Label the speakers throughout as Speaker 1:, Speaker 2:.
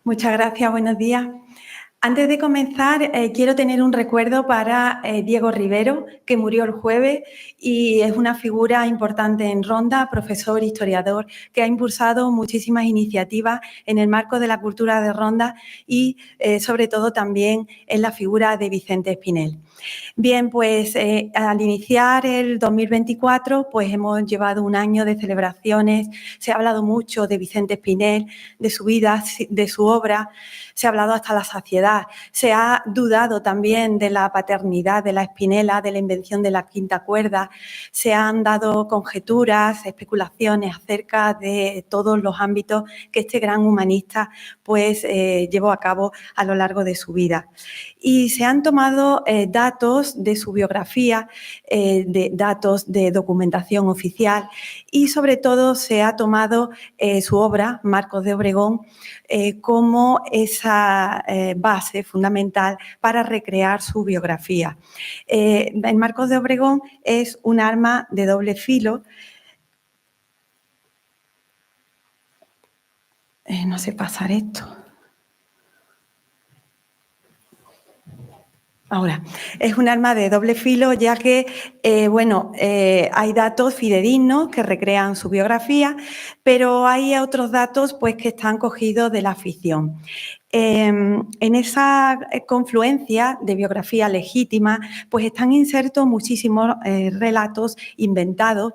Speaker 1: Muchas gracias, buenos días. Antes de comenzar, quiero tener un recuerdo para Diego Rivero, que murió el jueves y es una figura importante en Ronda, profesor, historiador, que ha impulsado muchísimas iniciativas en el marco de la cultura de Ronda y, sobre todo, también en la figura de Vicente Espinel. Bien, pues al iniciar el 2024, pues hemos llevado un año de celebraciones, se ha hablado mucho de Vicente Espinel, de su vida, de su obra, se ha hablado hasta la saciedad, se ha dudado también de la paternidad de la Espinela, de la invención de la quinta cuerda, se han dado conjeturas, especulaciones acerca de todos los ámbitos que este gran humanista pues llevó a cabo a lo largo de su vida. Y se han tomado datos de su biografía, datos de documentación oficial y sobre todo se ha tomado su obra, Marcos de Obregón, como esa base fundamental para recrear su biografía. El Marcos de Obregón es un arma de doble filo. No sé pasar esto. Ahora, es un arma de doble filo ya que, hay datos fidedignos que recrean su biografía, pero hay otros datos pues, que están cogidos de la ficción. En esa confluencia de biografía legítima, pues están insertos muchísimos relatos inventados,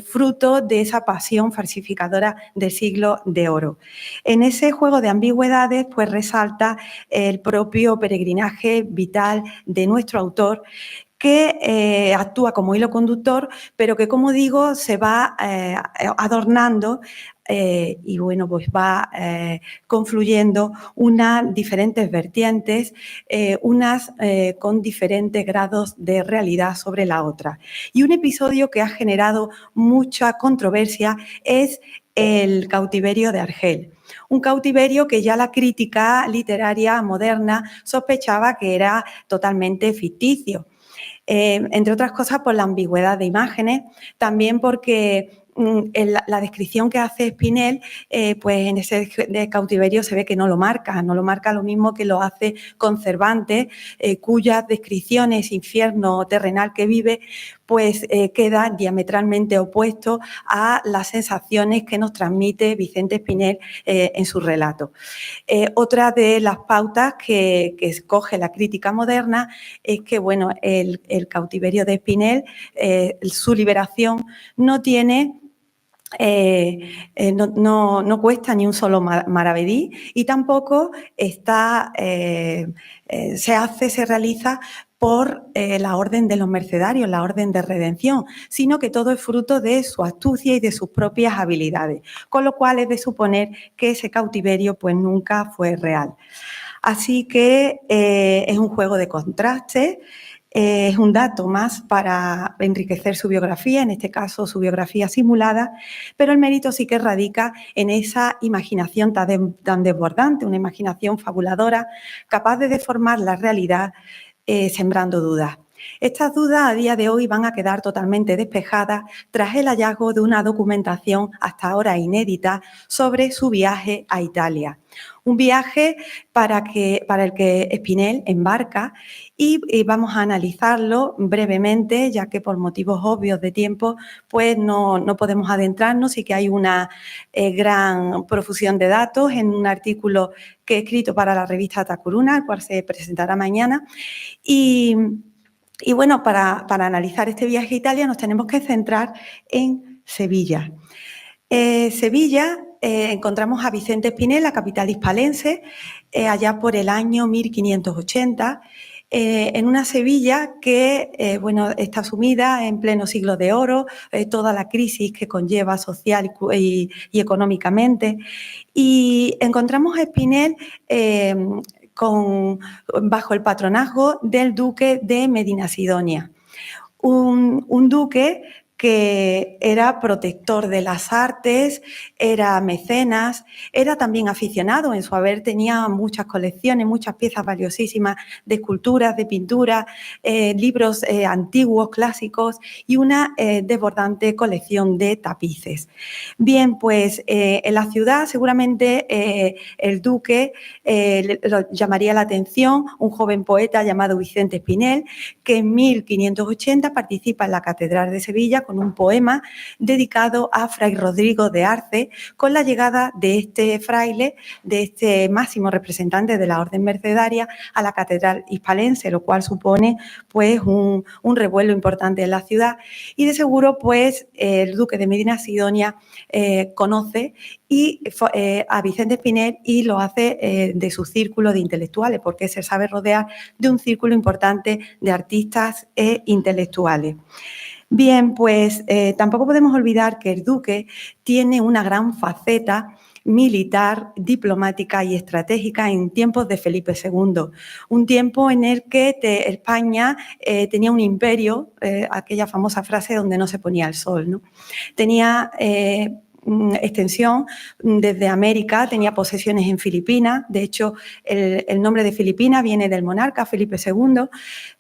Speaker 1: fruto de esa pasión falsificadora del siglo de oro. En ese juego de ambigüedades, pues resalta el propio peregrinaje vital de nuestro autor, que actúa como hilo conductor, pero que, como digo, se va adornando y bueno, pues va confluyendo unas diferentes vertientes, unas con diferentes grados de realidad sobre la otra. Y un episodio que ha generado mucha controversia es el cautiverio de Argel. Un cautiverio que ya la crítica literaria moderna sospechaba que era totalmente ficticio. Entre otras cosas por la ambigüedad de imágenes, también porque en la descripción que hace Espinel, pues en ese cautiverio se ve que no lo marca lo mismo que lo hace con Cervantes, cuyas descripciones, infierno terrenal que vive, pues queda diametralmente opuesto a las sensaciones que nos transmite Vicente Espinel en su relato. Otra de las pautas que escoge la crítica moderna es que, bueno, el cautiverio de Espinel, su liberación no tiene no cuesta ni un solo maravedí y tampoco está, se realiza por la orden de los mercedarios, la orden de redención, sino que todo es fruto de su astucia y de sus propias habilidades, con lo cual es de suponer que ese cautiverio pues nunca fue real. Así que es un juego de contrastes. Es un dato más para enriquecer su biografía, en este caso su biografía simulada, pero el mérito sí que radica en esa imaginación tan desbordante, una imaginación fabuladora, capaz de deformar la realidad sembrando dudas. Estas dudas a día de hoy van a quedar totalmente despejadas tras el hallazgo de una documentación hasta ahora inédita sobre su viaje a Italia. Un viaje para el que Espinel embarca y vamos a analizarlo brevemente, ya que por motivos obvios de tiempo pues no podemos adentrarnos y que hay una gran profusión de datos en un artículo que he escrito para la revista Tacuruna, el cual se presentará mañana. Y bueno, para analizar este viaje a Italia nos tenemos que centrar en Sevilla. Sevilla, encontramos a Vicente Espinel, la capital hispalense, allá por el año 1580, en una Sevilla que está sumida en pleno siglo de oro, toda la crisis que conlleva social y económicamente. Y encontramos a Espinel bajo el patronazgo del duque de Medinasidonia. Un duque que era protector de las artes, era mecenas, era también aficionado. En su haber tenía muchas colecciones, muchas piezas valiosísimas de esculturas, de pintura, libros antiguos, clásicos y una desbordante colección de tapices. Bien, pues en la ciudad seguramente el duque lo llamaría la atención un joven poeta llamado Vicente Espinel, que en 1580 participa en la Catedral de Sevilla con un poema dedicado a Fray Rodrigo de Arce, con la llegada de este fraile, de este máximo representante de la Orden Mercedaria, a la Catedral hispalense, lo cual supone pues un revuelo importante en la ciudad, y de seguro pues el duque de Medina Sidonia conoce a Vicente Espinel y lo hace de su círculo de intelectuales, porque se sabe rodear de un círculo importante de artistas e intelectuales. Bien, pues tampoco podemos olvidar que el duque tiene una gran faceta militar, diplomática y estratégica en tiempos de Felipe II, un tiempo en el que España tenía un imperio, aquella famosa frase donde no se ponía el sol, ¿no? Tenía extensión desde América, tenía posesiones en Filipinas, de hecho el nombre de Filipinas viene del monarca Felipe II,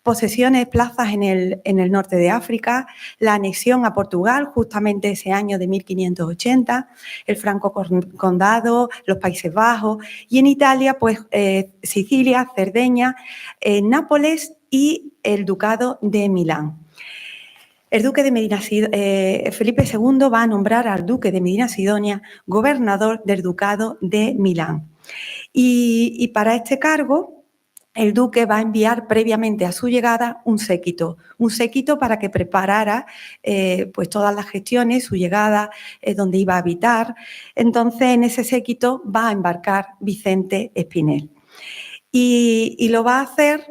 Speaker 1: posesiones, plazas en el norte de África, la anexión a Portugal justamente ese año de 1580, el Franco Condado, los Países Bajos, y en Italia pues Sicilia, Cerdeña, Nápoles y el Ducado de Milán. El duque de Felipe II va a nombrar al duque de Medina Sidonia gobernador del Ducado de Milán. Y para este cargo, el duque va a enviar previamente a su llegada un séquito para que preparara pues todas las gestiones, su llegada, donde iba a habitar. Entonces, en ese séquito va a embarcar Vicente Espinel. Y lo va a hacer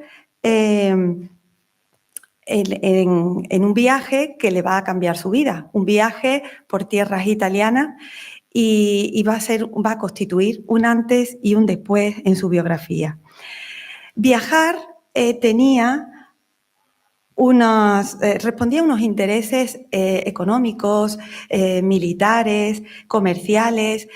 Speaker 1: en un viaje que le va a cambiar su vida, un viaje por tierras italianas y va a constituir un antes y un después en su biografía. Viajar respondía a unos intereses económicos, militares, comerciales.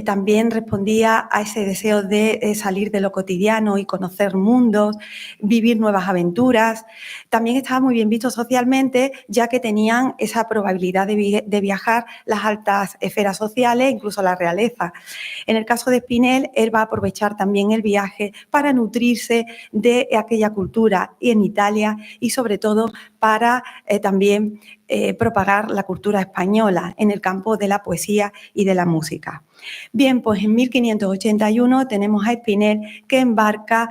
Speaker 1: También respondía a ese deseo de salir de lo cotidiano y conocer mundos, vivir nuevas aventuras. También estaba muy bien visto socialmente, ya que tenían esa probabilidad de viajar las altas esferas sociales, incluso la realeza. En el caso de Espinel, él va a aprovechar también el viaje para nutrirse de aquella cultura en Italia y sobre todo para también propagar la cultura española en el campo de la poesía y de la música. Bien, pues en 1581 tenemos a Espinel que embarca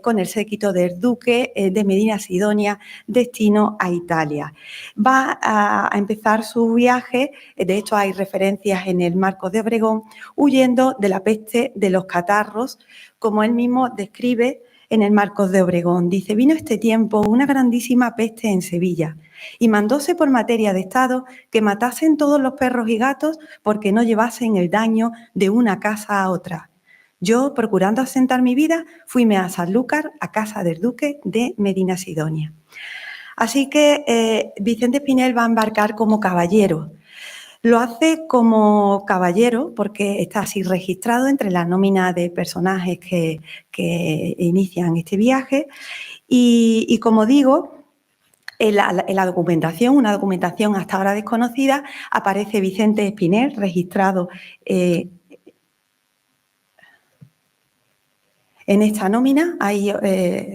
Speaker 1: con el séquito del duque de Medina Sidonia destino a Italia. Va a empezar su viaje, de hecho hay referencias en el Marcos de Obregón, huyendo de la peste de los catarros, como él mismo describe en el Marcos de Obregón. Dice: vino este tiempo una grandísima peste en Sevilla y mandóse por materia de Estado que matasen todos los perros y gatos porque no llevasen el daño de una casa a otra. Yo, procurando asentar mi vida, fuime a Sanlúcar, a casa del duque de Medina Sidonia. Así que Vicente Espinel va a embarcar como caballero. Lo hace como caballero porque está así registrado entre la nómina de personajes que inician este viaje y como digo, en la documentación, una documentación hasta ahora desconocida, aparece Vicente Espinel registrado en esta nómina. Ahí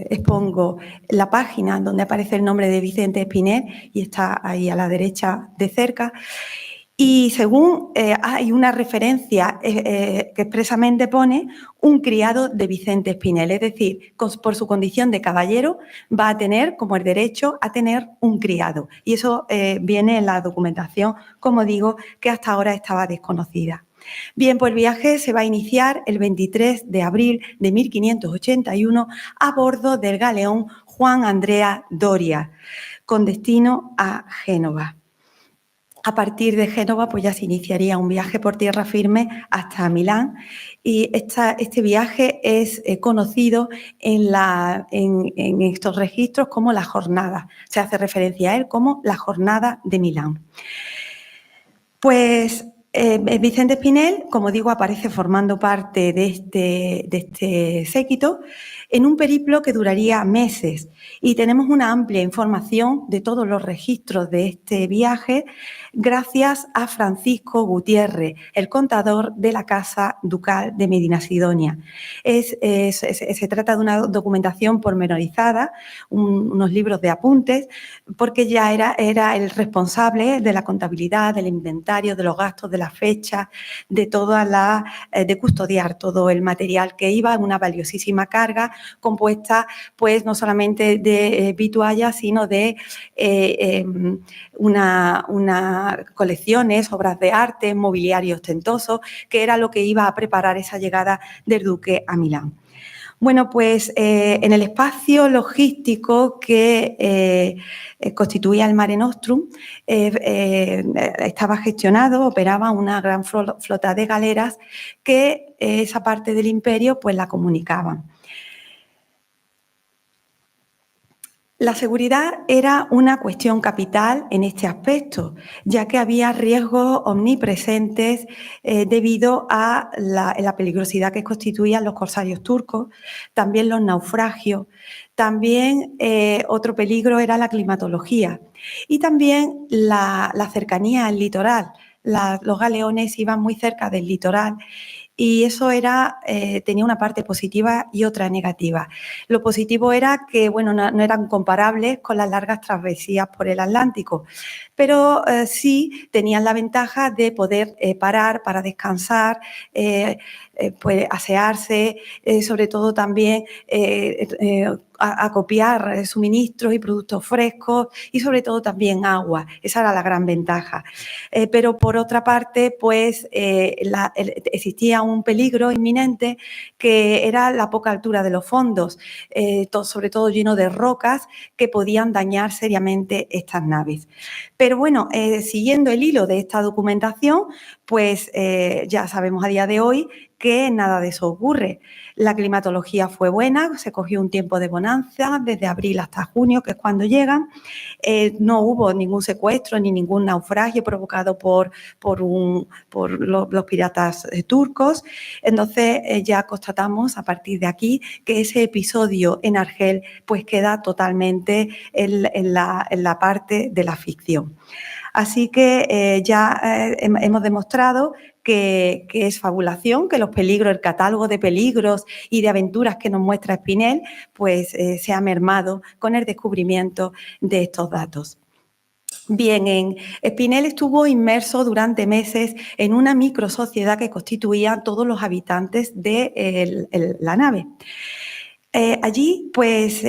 Speaker 1: expongo la página donde aparece el nombre de Vicente Espinel y está ahí a la derecha de cerca. Y según hay una referencia que expresamente pone un criado de Vicente Espinel, es decir, por su condición de caballero va a tener como el derecho a tener un criado. Y eso viene en la documentación, como digo, que hasta ahora estaba desconocida. Bien, pues el viaje se va a iniciar el 23 de abril de 1581 a bordo del galeón Juan Andrea Doria, con destino a Génova. A partir de Génova, pues ya se iniciaría un viaje por tierra firme hasta Milán, y este viaje es conocido en estos registros como la jornada. Se hace referencia a él como la jornada de Milán. Pues Vicente Espinel, como digo, aparece formando parte de este séquito en un periplo que duraría meses, y tenemos una amplia información de todos los registros de este viaje gracias a Francisco Gutiérrez, el contador de la Casa Ducal de Medinasidonia. Se trata de una documentación pormenorizada, unos libros de apuntes, porque ya era el responsable de la contabilidad, del inventario, de los gastos, de las fechas, de de custodiar todo el material que iba en una valiosísima carga compuesta, pues, no solamente de vituallas, sino de colecciones, obras de arte, mobiliario ostentoso, que era lo que iba a preparar esa llegada del duque a Milán. Bueno, pues en el espacio logístico que constituía el Mare Nostrum estaba gestionado, operaba una gran flota de galeras que esa parte del imperio pues la comunicaban. La seguridad era una cuestión capital en este aspecto, ya que había riesgos omnipresentes debido a la peligrosidad que constituían los corsarios turcos, también los naufragios, también otro peligro era la climatología y también la cercanía al litoral. Los galeones iban muy cerca del litoral, y eso tenía una parte positiva y otra negativa. Lo positivo era que, bueno, no eran comparables con las largas travesías por el Atlántico, pero sí tenían la ventaja de poder parar para descansar, pues asearse, sobre todo también acopiar suministros y productos frescos, y sobre todo también agua. Esa era la gran ventaja. Pero por otra parte, pues existía un peligro inminente, que era la poca altura de los fondos, sobre todo lleno de rocas que podían dañar seriamente estas naves. Pero bueno, siguiendo el hilo de esta documentación, pues ya sabemos a día de hoy que nada de eso ocurre. La climatología fue buena, se cogió un tiempo de bonanza desde abril hasta junio, que es cuando llegan. No hubo ningún secuestro ni ningún naufragio provocado por los piratas turcos. Entonces ya constatamos a partir de aquí que ese episodio en Argel pues queda totalmente en la parte de la ficción. Así que hemos demostrado que es fabulación, que los peligros, el catálogo de peligros y de aventuras que nos muestra Espinel, pues se ha mermado con el descubrimiento de estos datos. Bien, Espinel estuvo inmerso durante meses en una microsociedad que constituía todos los habitantes de la nave. Allí, pues,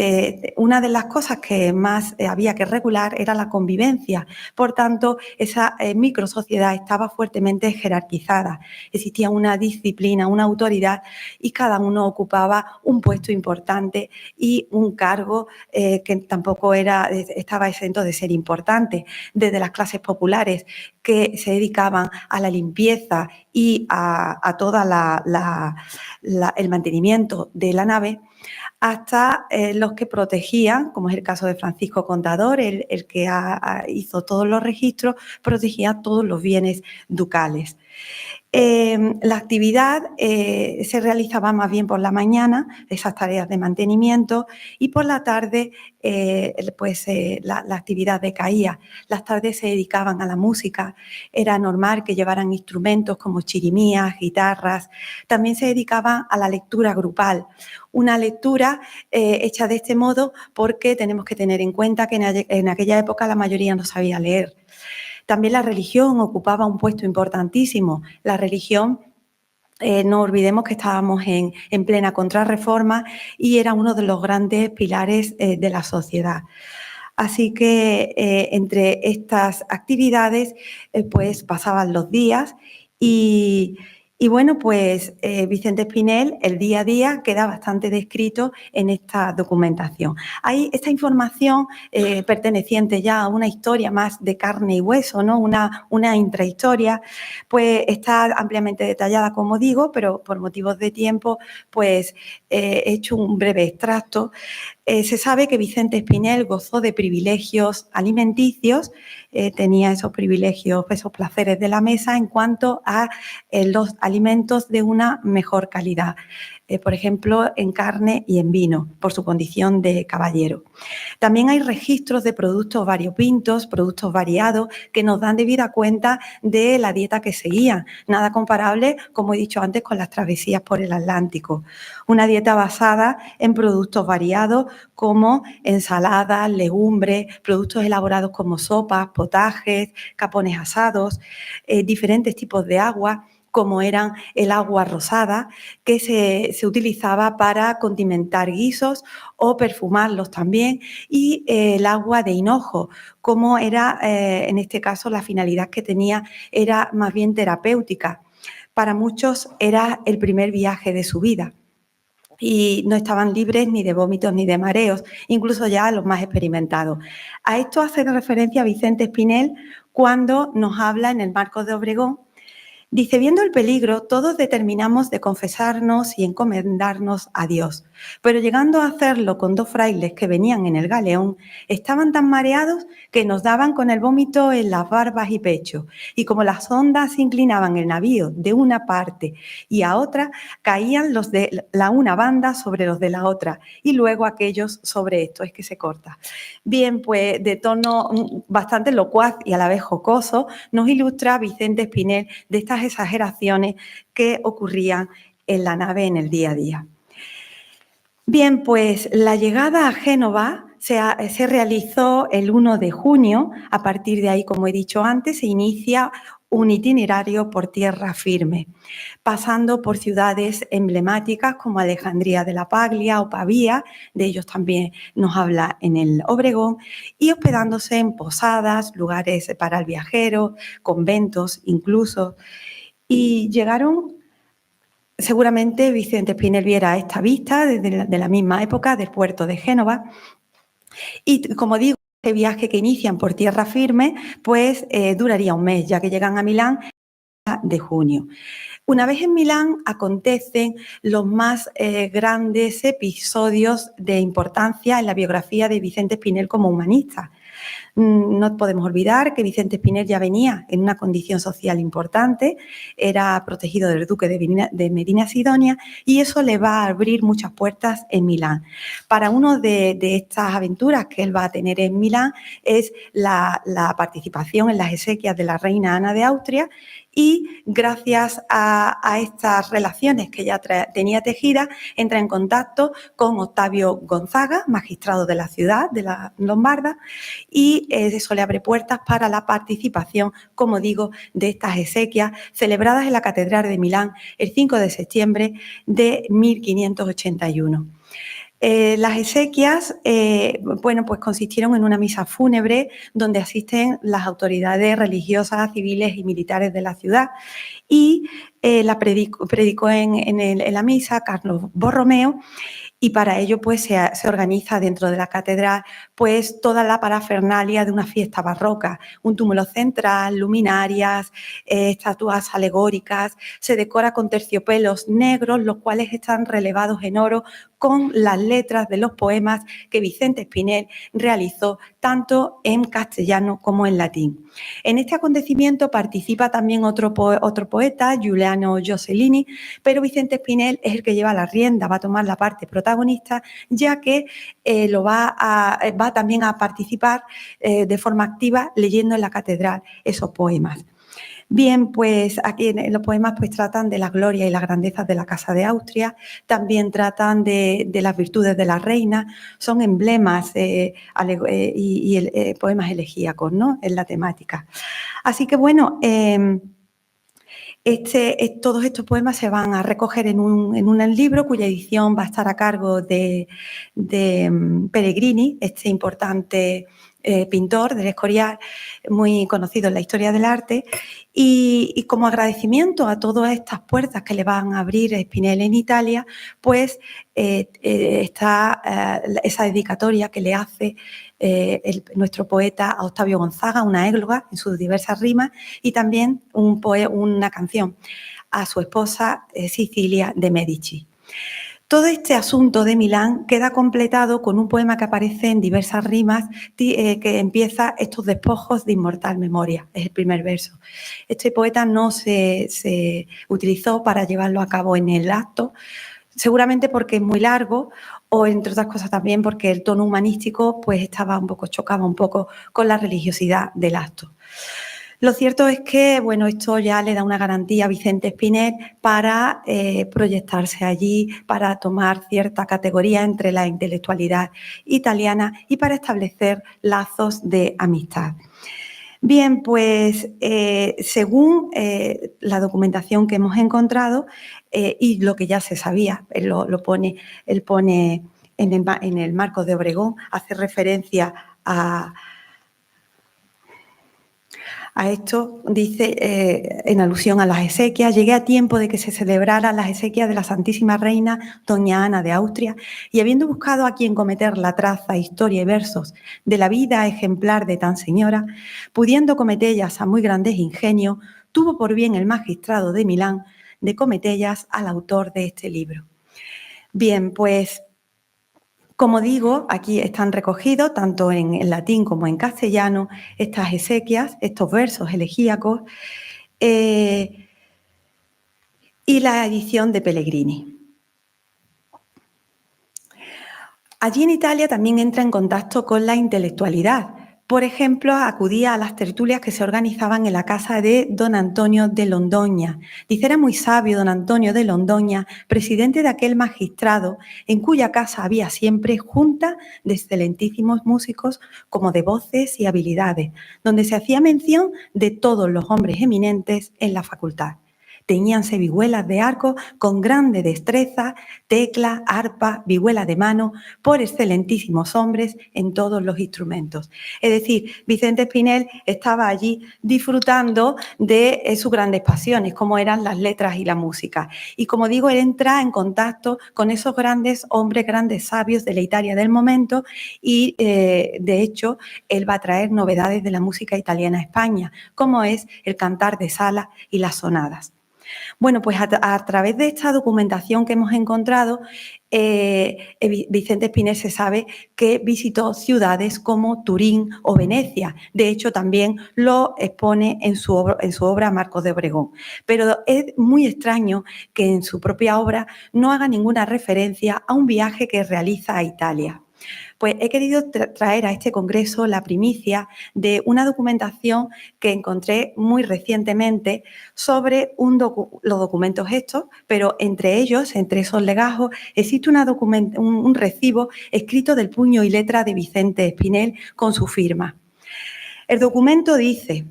Speaker 1: una de las cosas que más había que regular era la convivencia. Por tanto, esa microsociedad estaba fuertemente jerarquizada. Existía una disciplina, una autoridad, y cada uno ocupaba un puesto importante y un cargo que tampoco estaba exento de ser importante. Desde las clases populares, que se dedicaban a la limpieza y a todo el mantenimiento de la nave, hasta los que protegían, como es el caso de Francisco Contador, el que hizo todos los registros, protegía todos los bienes ducales. La actividad se realizaba más bien por la mañana, esas tareas de mantenimiento, y por la tarde la actividad decaía. Las tardes se dedicaban a la música. Era normal que llevaran instrumentos como chirimías, guitarras. También se dedicaban a la lectura grupal, una lectura hecha de este modo porque tenemos que tener en cuenta que en aquella época la mayoría no sabía leer. También la religión ocupaba un puesto importantísimo. La religión, no olvidemos que estábamos en plena contrarreforma y era uno de los grandes pilares de la sociedad. Así que entre estas actividades pues pasaban los días y Y bueno, pues Vicente Espinel, el día a día, queda bastante descrito en esta documentación. Hay esta información perteneciente ya a una historia más de carne y hueso, ¿no? Una intrahistoria, pues está ampliamente detallada, como digo, pero por motivos de tiempo, pues he hecho un breve extracto. Se sabe que Vicente Espinel gozó de privilegios alimenticios, tenía esos privilegios, esos placeres de la mesa en cuanto a los alimentos de una mejor calidad, por ejemplo, en carne y en vino, por su condición de caballero. También hay registros de productos variopintos, productos variados, que nos dan debida cuenta de la dieta que seguían, nada comparable, como he dicho antes, con las travesías por el Atlántico. Una dieta basada en productos variados como ensaladas, legumbres, productos elaborados como sopas, potajes, capones asados, diferentes tipos de agua, como eran el agua rosada, que se utilizaba para condimentar guisos o perfumarlos también, y el agua de hinojo, como era, en este caso, la finalidad que tenía era más bien terapéutica. Para muchos era el primer viaje de su vida y no estaban libres ni de vómitos ni de mareos, incluso ya los más experimentados. A esto hace referencia Vicente Espinel cuando nos habla en el Marcos de Obregón. Dice, viendo el peligro, todos determinamos de confesarnos y encomendarnos a Dios. Pero llegando a hacerlo con 2 frailes que venían en el galeón, estaban tan mareados que nos daban con el vómito en las barbas y pechos. Y como las ondas inclinaban el navío de una parte y a otra, caían los de la una banda sobre los de la otra y luego aquellos sobre esto. Es que se corta. Bien, pues de tono bastante locuaz y a la vez jocoso, nos ilustra Vicente Espinel de estas exageraciones que ocurrían en la nave en el día a día. Bien, pues la llegada a Génova se realizó el 1 de junio. A partir de ahí, como he dicho antes, se inicia un itinerario por tierra firme, pasando por ciudades emblemáticas como Alejandría de la Paglia o Pavía, de ellos también nos habla en el Obregón, y hospedándose en posadas, lugares para el viajero, conventos incluso. Y llegaron, seguramente Vicente Espinel viera esta vista desde de la misma época del puerto de Génova. Y como digo, este viaje que inician por tierra firme, pues duraría un mes, ya que llegan a Milán de junio. Una vez en Milán acontecen los más grandes episodios de importancia en la biografía de Vicente Espinel como humanista. No podemos olvidar que Vicente Espinel ya venía en una condición social importante, era protegido del duque de Medina Sidonia y eso le va a abrir muchas puertas en Milán. Para una de estas aventuras que él va a tener en Milán es la participación en las exequias de la reina Ana de Austria, y gracias a estas relaciones que ya tenía tejidas, entra en contacto con Octavio Gonzaga, magistrado de la ciudad, de la Lombarda, y eso le abre puertas para la participación, como digo, de estas exequias celebradas en la Catedral de Milán el 5 de septiembre de 1581. Las exequias, bueno, pues consistieron en una misa fúnebre donde asisten las autoridades religiosas, civiles y militares de la ciudad, y la predicó en la misa Carlos Borromeo, y para ello pues se organiza dentro de la catedral pues toda la parafernalia de una fiesta barroca, un túmulo central, luminarias, estatuas alegóricas, se decora con terciopelos negros, los cuales están relevados en oro con las letras de los poemas que Vicente Espinel realizó tanto en castellano como en latín. En este acontecimiento participa también otro poeta, Giuliano Giosellini, pero Vicente Espinel es el que lleva la rienda, va a tomar la parte protagonista, ya que va también a participar de forma activa leyendo en la catedral esos poemas. Bien, pues aquí en los poemas pues tratan de la gloria y las grandezas de la Casa de Austria, también tratan de las virtudes de la reina, son emblemas y poemas elegíacos, ¿no?, en la temática. Así que bueno, todos estos poemas se van a recoger en un libro cuya edición va a estar a cargo de Peregrini, este importante pintor del Escorial, muy conocido en la historia del arte, y como agradecimiento a todas estas puertas que le van a abrir Spinelli en Italia, pues está esa dedicatoria que le hace nuestro poeta a Octavio Gonzaga, una égloga en sus diversas rimas, y también una canción a su esposa Sicilia de Medici. Todo este asunto de Milán queda completado con un poema que aparece en diversas rimas que empieza estos despojos de inmortal memoria, es el primer verso. Este poeta no se utilizó para llevarlo a cabo en el acto, seguramente porque es muy largo o entre otras cosas también porque el tono humanístico pues chocaba un poco con la religiosidad del acto. Lo cierto es que, bueno, esto ya le da una garantía a Vicente Espinel para proyectarse allí, para tomar cierta categoría entre la intelectualidad italiana y para establecer lazos de amistad. Bien, pues según la documentación que hemos encontrado y lo que ya se sabía, él pone en el Marcos de Obregón, hace referencia a esto, dice, en alusión a las exequias: llegué a tiempo de que se celebraran las exequias de la Santísima Reina doña Ana de Austria, y habiendo buscado a quien cometer la traza, historia y versos de la vida ejemplar de tan señora, pudiendo cometellas a muy grandes ingenios, tuvo por bien el magistrado de Milán de cometellas al autor de este libro. Bien, pues como digo, aquí están recogidos, tanto en latín como en castellano, estas exequias, estos versos elegíacos y la edición de Pellegrini. Allí en Italia también entra en contacto con la intelectualidad. Por ejemplo, acudía a las tertulias que se organizaban en la casa de don Antonio de Londoña. Dice, era muy sabio don Antonio de Londoña, presidente de aquel magistrado, en cuya casa había siempre junta de excelentísimos músicos como de voces y habilidades, donde se hacía mención de todos los hombres eminentes en la facultad. Teñíanse vihuelas de arco con grande destreza, tecla, arpa, vihuela de mano, por excelentísimos hombres en todos los instrumentos. Es decir, Vicente Espinel estaba allí disfrutando de sus grandes pasiones, como eran las letras y la música. Y como digo, él entra en contacto con esos grandes hombres, grandes sabios de la Italia del momento y, de hecho, él va a traer novedades de la música italiana a España, como es el cantar de sala y las sonadas. Bueno, pues a través de esta documentación que hemos encontrado, Vicente Espinel se sabe que visitó ciudades como Turín o Venecia. De hecho, también lo expone en su obra Marcos de Obregón. Pero es muy extraño que en su propia obra no haga ninguna referencia a un viaje que realiza a Italia. Pues he querido traer a este congreso la primicia de una documentación que encontré muy recientemente sobre los documentos estos, pero entre ellos, entre esos legajos, existe un recibo escrito del puño y letra de Vicente Espinel con su firma. El documento dice: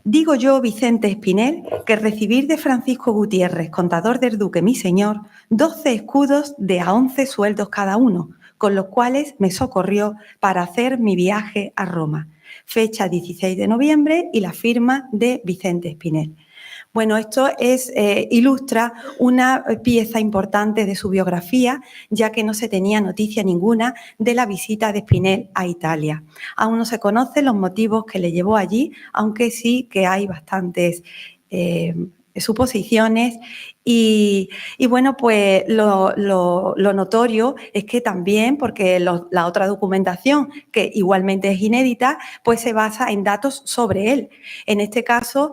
Speaker 1: digo yo, Vicente Espinel, que recibir de Francisco Gutiérrez, contador del duque mi señor, 12 escudos de a 11 sueldos cada uno, con los cuales me socorrió para hacer mi viaje a Roma. Fecha 16 de noviembre y la firma de Vicente Espinel. Bueno, esto ilustra una pieza importante de su biografía, ya que no se tenía noticia ninguna de la visita de Espinel a Italia. Aún no se conocen los motivos que le llevó allí, aunque sí que hay bastantes suposiciones y bueno, pues lo notorio es que también, porque la otra documentación, que igualmente es inédita, pues se basa en datos sobre él. En este caso,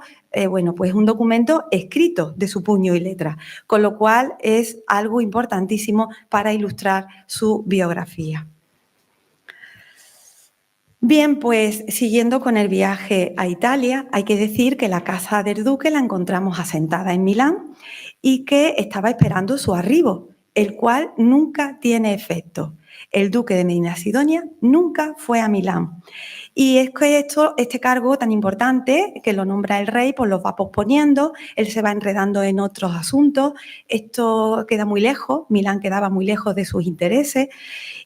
Speaker 1: bueno, pues un documento escrito de su puño y letra, con lo cual es algo importantísimo para ilustrar su biografía. Bien, pues siguiendo con el viaje a Italia, hay que decir que la casa del duque la encontramos asentada en Milán y que estaba esperando su arribo, el cual nunca tiene efecto. El duque de Medina Sidonia nunca fue a Milán. Y es que este cargo tan importante, que lo nombra el rey, pues lo va posponiendo, él se va enredando en otros asuntos, esto queda muy lejos, Milán quedaba muy lejos de sus intereses,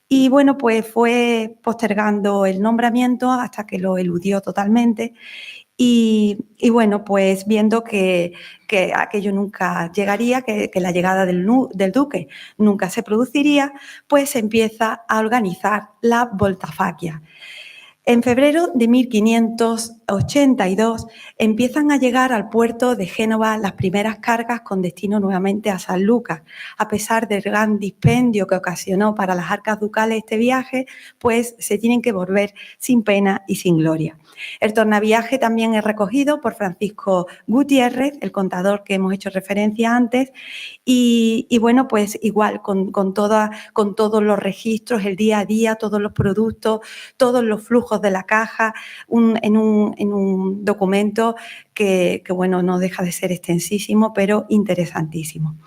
Speaker 1: y bueno, pues fue postergando el nombramiento hasta que lo eludió totalmente. Y bueno, pues viendo que aquello nunca llegaría, que la llegada del duque nunca se produciría, pues se empieza a organizar la Voltafaquia. En febrero de 1582 empiezan a llegar al puerto de Génova las primeras cargas con destino nuevamente a San Lucas. A pesar del gran dispendio que ocasionó para las arcas ducales este viaje, pues se tienen que volver sin pena y sin gloria. El tornaviaje también es recogido por Francisco Gutiérrez, el contador que hemos hecho referencia antes, y bueno, pues igual con todos los registros, el día a día, todos los productos, todos los flujos de la caja, en un documento que bueno, no deja de ser extensísimo, pero interesantísimo.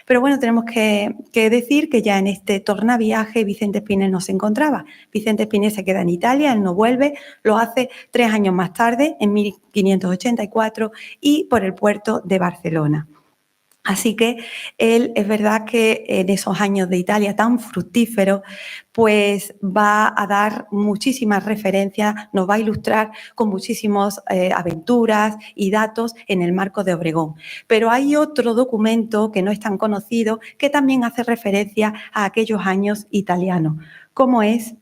Speaker 1: Pero bueno, tenemos que decir que ya en este tornaviaje Vicente Espinel no se encontraba. Vicente Espinel se queda en Italia, él no vuelve, lo hace 3 años más tarde, en 1584, y por el puerto de Barcelona. Así que él, es verdad que en esos años de Italia tan fructíferos, pues va a dar muchísimas referencias, nos va a ilustrar con muchísimas aventuras y datos en el marco de Obregón. Pero hay otro documento que no es tan conocido que también hace referencia a aquellos años italianos, como es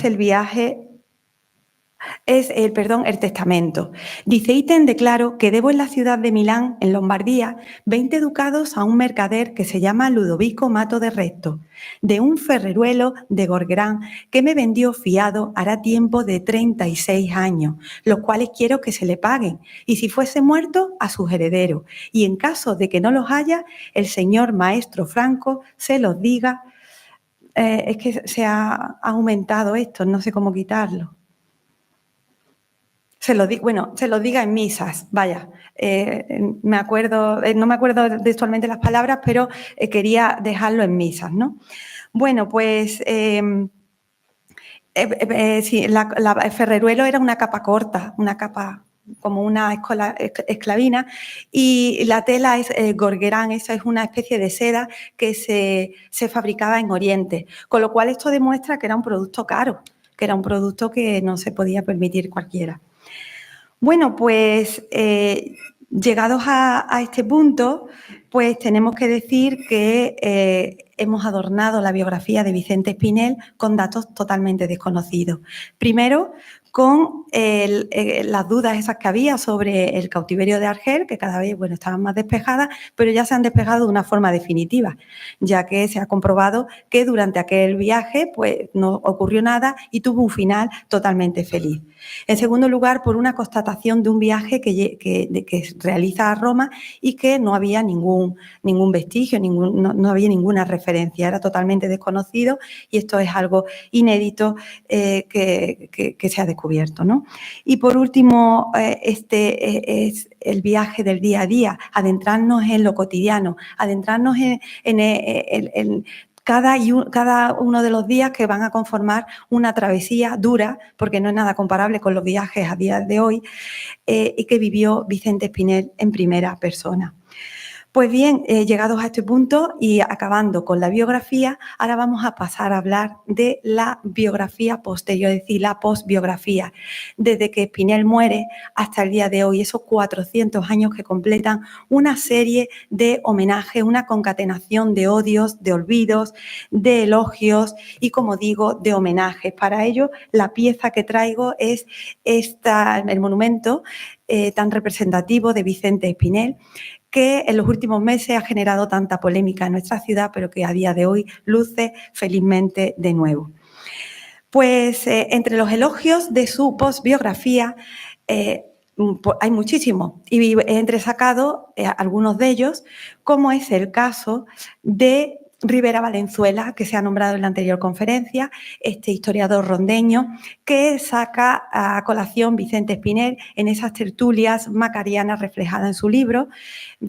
Speaker 1: el viaje. Es el testamento. Dice: ítem declaro que debo en la ciudad de Milán, en Lombardía, 20 ducados a un mercader que se llama Ludovico Mato de Recto, de un ferreruelo de Gorgrán, que me vendió fiado hará tiempo de 36 años, los cuales quiero que se le paguen, y si fuese muerto, a sus herederos, y en caso de que no los haya, el señor maestro Franco se los diga. Es que se ha aumentado esto, no sé cómo quitarlo. Se lo diga en misas, vaya. Me acuerdo, no me acuerdo textualmente las palabras, pero quería dejarlo en misas, ¿no? Bueno, pues sí, el ferreruelo era una capa corta, una capa como una esclavina, y la tela es gorguerán, esa es una especie de seda que se fabricaba en Oriente, con lo cual esto demuestra que era un producto caro, que era un producto que no se podía permitir cualquiera. Bueno, pues llegados a este punto, pues tenemos que decir que hemos adornado la biografía de Vicente Espinel con datos totalmente desconocidos. Primero, con las dudas esas que había sobre el cautiverio de Argel, que cada vez estaban más despejadas, pero ya se han despejado de una forma definitiva, ya que se ha comprobado que durante aquel viaje pues, no ocurrió nada y tuvo un final totalmente feliz. En segundo lugar, por una constatación de un viaje que realiza a Roma y que no había ningún vestigio, no había ninguna referencia, era totalmente desconocido, y esto es algo inédito que se ha descubierto, ¿no? Y por último, este es el viaje del día a día, adentrarnos en lo cotidiano, adentrarnos en cada uno de los días que van a conformar una travesía dura, porque no es nada comparable con los viajes a día de hoy, y que vivió Vicente Espinel en primera persona. Pues bien, llegados a este punto y acabando con la biografía, ahora vamos a pasar a hablar de la biografía posterior, es decir, la posbiografía, desde que Espinel muere hasta el día de hoy, esos 400 años que completan una serie de homenajes, una concatenación de odios, de olvidos, de elogios y, como digo, de homenajes. Para ello, la pieza que traigo es el monumento tan representativo de Vicente Espinel, que en los últimos meses ha generado tanta polémica en nuestra ciudad, pero que a día de hoy luce felizmente de nuevo. Pues entre los elogios de su posbiografía hay muchísimos, y he entresacado algunos de ellos, como es el caso de Rivera Valenzuela, que se ha nombrado en la anterior conferencia, este historiador rondeño, que saca a colación Vicente Espinel en esas tertulias macarianas reflejadas en su libro,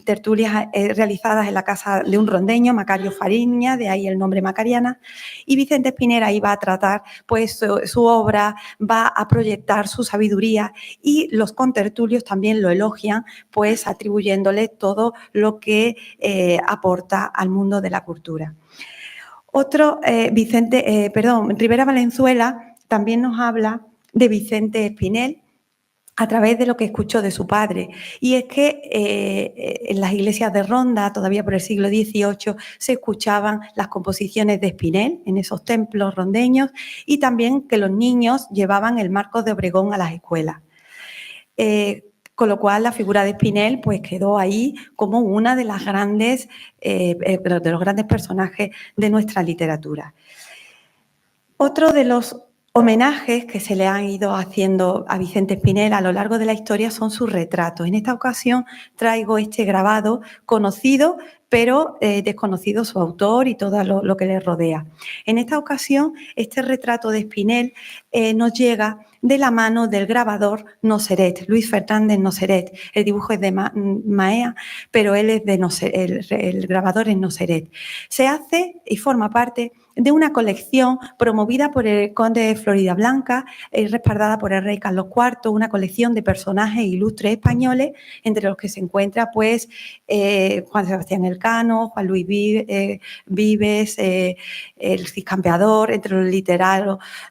Speaker 1: tertulias realizadas en la casa de un rondeño, Macario Fariña, de ahí el nombre Macariana, y Vicente Espinel ahí va a tratar pues su obra, va a proyectar su sabiduría, y los contertulios también lo elogian, pues atribuyéndole todo lo que aporta al mundo de la cultura. Rivera Valenzuela también nos habla de Vicente Espinel a través de lo que escuchó de su padre. Y es que en las iglesias de Ronda, todavía por el siglo XVIII, se escuchaban las composiciones de Espinel en esos templos rondeños, y también que los niños llevaban el Marcos de Obregón a las escuelas. Con lo cual la figura de Espinel pues quedó ahí como una de las grandes, de los grandes personajes de nuestra literatura. Otro de los homenajes que se le han ido haciendo a Vicente Espinel a lo largo de la historia son sus retratos. En esta ocasión traigo este grabado conocido, pero desconocido su autor y todo lo que le rodea. En esta ocasión, este retrato de Espinel nos llega de la mano del grabador Noseret, Luis Fernández Noseret. El dibujo es de Maea, pero él es de el grabador es Noseret. Se hace y forma parte de una colección promovida por el conde de Floridablanca y respaldada por el rey Carlos IV, una colección de personajes ilustres españoles, entre los que se encuentra pues Juan Sebastián Elcano, Juan Luis Vives, el Cid Campeador. Entre los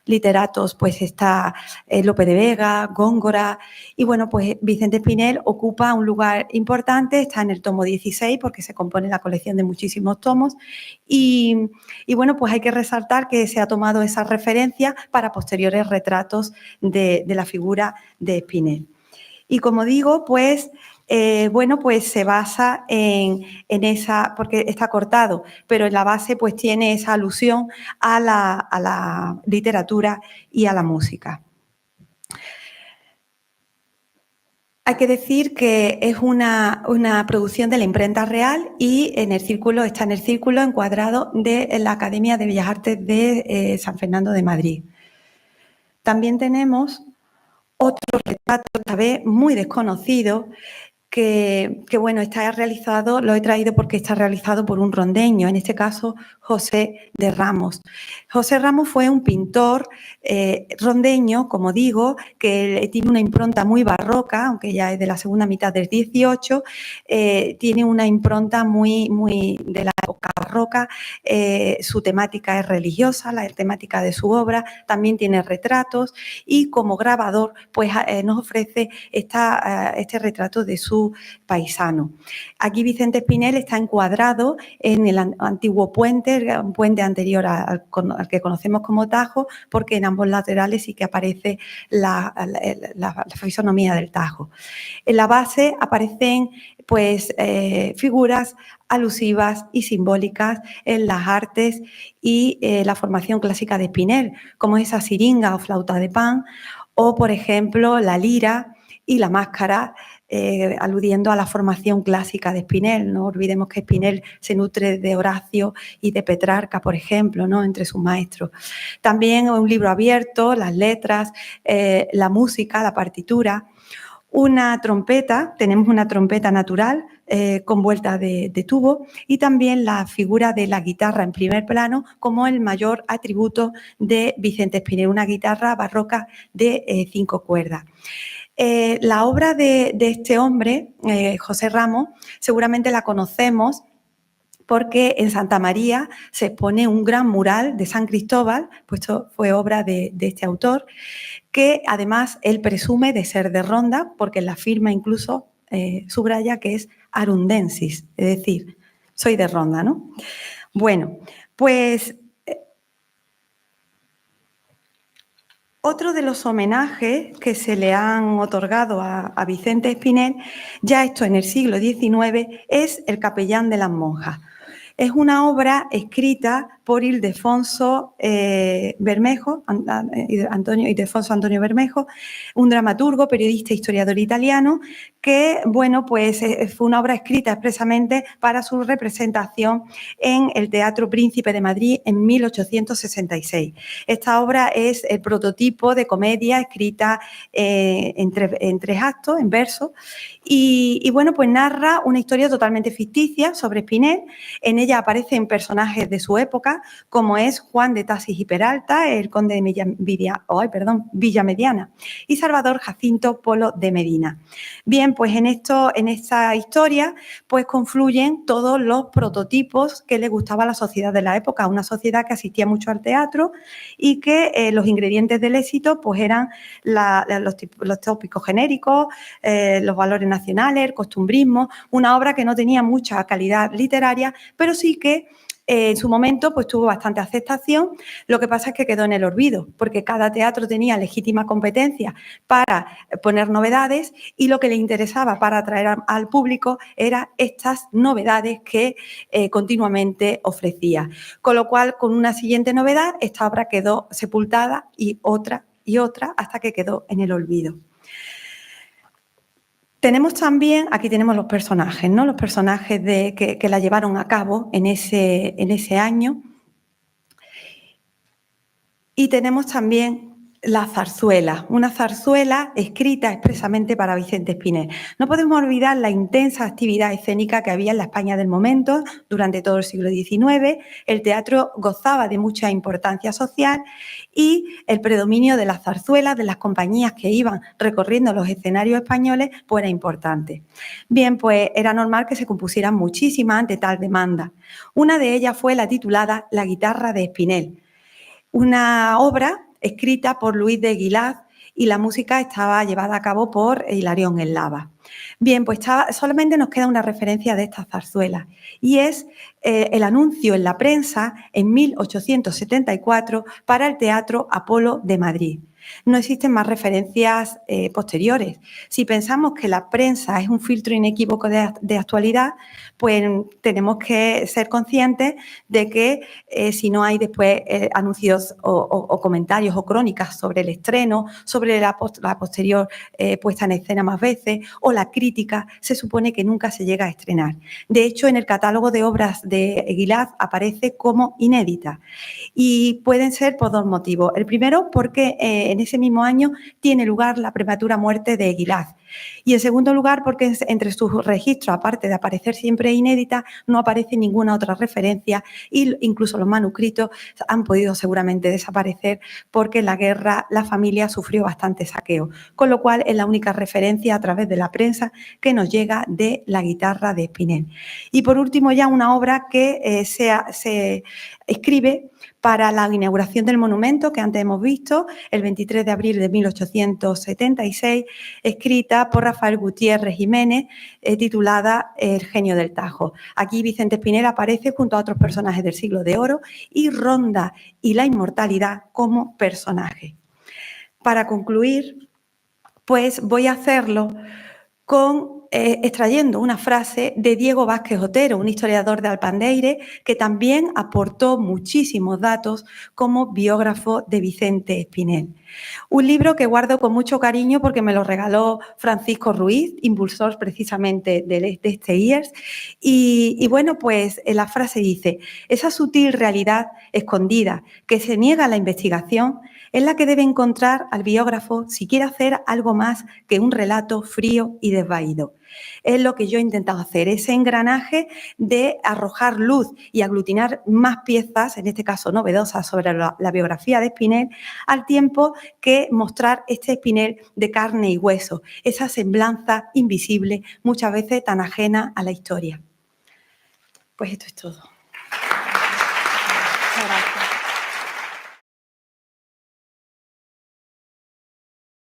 Speaker 1: literatos pues está Lope de Vega, Góngora, y bueno, pues Vicente Espinel ocupa un lugar importante, está en el tomo 16 porque se compone la colección de muchísimos tomos, y bueno, pues hay que resaltar que se ha tomado esa referencia para posteriores retratos de la figura de Espinel. Y como digo, pues bueno, pues se basa en esa, porque está cortado, pero en la base pues tiene esa alusión a la literatura y a la música. Hay que decir que es una producción de la Imprenta Real y está en el círculo encuadrado de la Academia de Bellas Artes de San Fernando de Madrid. También tenemos otro retrato, esta vez muy desconocido, que bueno, está realizado, lo he traído porque está realizado por un rondeño, en este caso José de Ramos. José Ramos fue un pintor rondeño, como digo, que tiene una impronta muy barroca, aunque ya es de la segunda mitad del XVIII, tiene una impronta muy de la época barroca, su temática es religiosa, la temática de su obra, también tiene retratos, y como grabador pues nos ofrece este retrato de su paisano. Aquí Vicente Espinel está encuadrado en el antiguo puente, un puente anterior al que conocemos como Tajo, porque en ambos laterales sí que aparece la fisonomía del Tajo. En la base aparecen pues figuras alusivas y simbólicas en las artes y la formación clásica de Espinel, como esa siringa o flauta de pan, o por ejemplo la lira y la máscara, aludiendo a la formación clásica de Espinel. No olvidemos que Espinel se nutre de Horacio y de Petrarca, por ejemplo, ¿no?, entre sus maestros. También un libro abierto, las letras, la música, la partitura. Una trompeta, tenemos una trompeta natural con vuelta de tubo, y también la figura de la guitarra en primer plano como el mayor atributo de Vicente Espinel, una guitarra barroca de 5 cuerdas. La obra de este hombre, José Ramos, seguramente la conocemos porque en Santa María se expone un gran mural de San Cristóbal, pues esto fue obra de este autor, que además él presume de ser de Ronda, porque en la firma incluso subraya que es arundensis, es decir, soy de Ronda, ¿no? Bueno, pues otro de los homenajes que se le han otorgado a Vicente Espinel, ya esto en el siglo XIX, es El capellán de las monjas. Es una obra escrita por Ildefonso Bermejo, Ildefonso Antonio Bermejo, un dramaturgo, periodista e historiador italiano, que, bueno, pues fue una obra escrita expresamente para su representación en el Teatro Príncipe de Madrid en 1866. Esta obra es el prototipo de comedia escrita en tres actos, en verso, y bueno, pues narra una historia totalmente ficticia sobre Spinel. En ella aparecen personajes de su época, como es Juan de Tasis y Peralta, el conde de Villamediana, y Salvador Jacinto Polo de Medina. Bien, pues en esta historia pues confluyen todos los prototipos que le gustaba a la sociedad de la época, una sociedad que asistía mucho al teatro y que los ingredientes del éxito pues eran los tópicos genéricos, los valores nacionales, el costumbrismo, una obra que no tenía mucha calidad literaria, pero sí que en su momento pues tuvo bastante aceptación. Lo que pasa es que quedó en el olvido, porque cada teatro tenía legítima competencia para poner novedades y lo que le interesaba para atraer al público eran estas novedades que continuamente ofrecía. Con lo cual, con una siguiente novedad, esta obra quedó sepultada y otra hasta que quedó en el olvido. Tenemos también, aquí tenemos los personajes, ¿no? Los personajes que la llevaron a cabo en ese año. Y tenemos también la zarzuela, una zarzuela escrita expresamente para Vicente Espinel. No podemos olvidar la intensa actividad escénica que había en la España del momento durante todo el siglo XIX. El teatro gozaba de mucha importancia social y el predominio de las zarzuelas, de las compañías que iban recorriendo los escenarios españoles, pues era importante. Bien, pues era normal que se compusieran muchísimas ante tal demanda. Una de ellas fue la titulada La guitarra de Espinel, una obra escrita por Luis de Aguilar y la música estaba llevada a cabo por Hilarión Eslava. Bien, pues solamente nos queda una referencia de esta zarzuela y es el anuncio en la prensa en 1874 para el Teatro Apolo de Madrid. No existen más referencias posteriores. Si pensamos que la prensa es un filtro inequívoco de actualidad, pues tenemos que ser conscientes de que si no hay después anuncios o comentarios o crónicas sobre el estreno, sobre la posterior puesta en escena más veces o la crítica, se supone que nunca se llega a estrenar. De hecho, en el catálogo de obras de Aguilar aparece como inédita y pueden ser por dos motivos. El primero, porque en ese mismo año tiene lugar la prematura muerte de Aguilar. Y en segundo lugar, porque entre sus registros, aparte de aparecer siempre inédita, no aparece ninguna otra referencia e incluso los manuscritos han podido seguramente desaparecer porque en la guerra la familia sufrió bastante saqueo, con lo cual es la única referencia a través de la prensa que nos llega de la guitarra de Espinel. Y por último ya una obra que se escribe para la inauguración del monumento que antes hemos visto, el 23 de abril de 1876, escrita por Rafael Gutiérrez Jiménez, titulada El genio del Tajo. Aquí Vicente Espinel aparece junto a otros personajes del siglo de oro y Ronda y la inmortalidad como personaje. Para concluir, pues voy a hacerlo extrayendo una frase de Diego Vázquez Otero, un historiador de Alpandeire, que también aportó muchísimos datos como biógrafo de Vicente Espinel. Un libro que guardo con mucho cariño porque me lo regaló Francisco Ruiz, impulsor precisamente de este IERS. Y bueno, pues la frase dice: esa sutil realidad escondida que se niega a la investigación es la que debe encontrar al biógrafo si quiere hacer algo más que un relato frío y desvaído. Es lo que yo he intentado hacer, ese engranaje de arrojar luz y aglutinar más piezas, en este caso novedosas, sobre la biografía de Espinel, al tiempo que mostrar este Espinel de carne y hueso, esa semblanza invisible, muchas veces tan ajena a la historia. Pues esto es todo.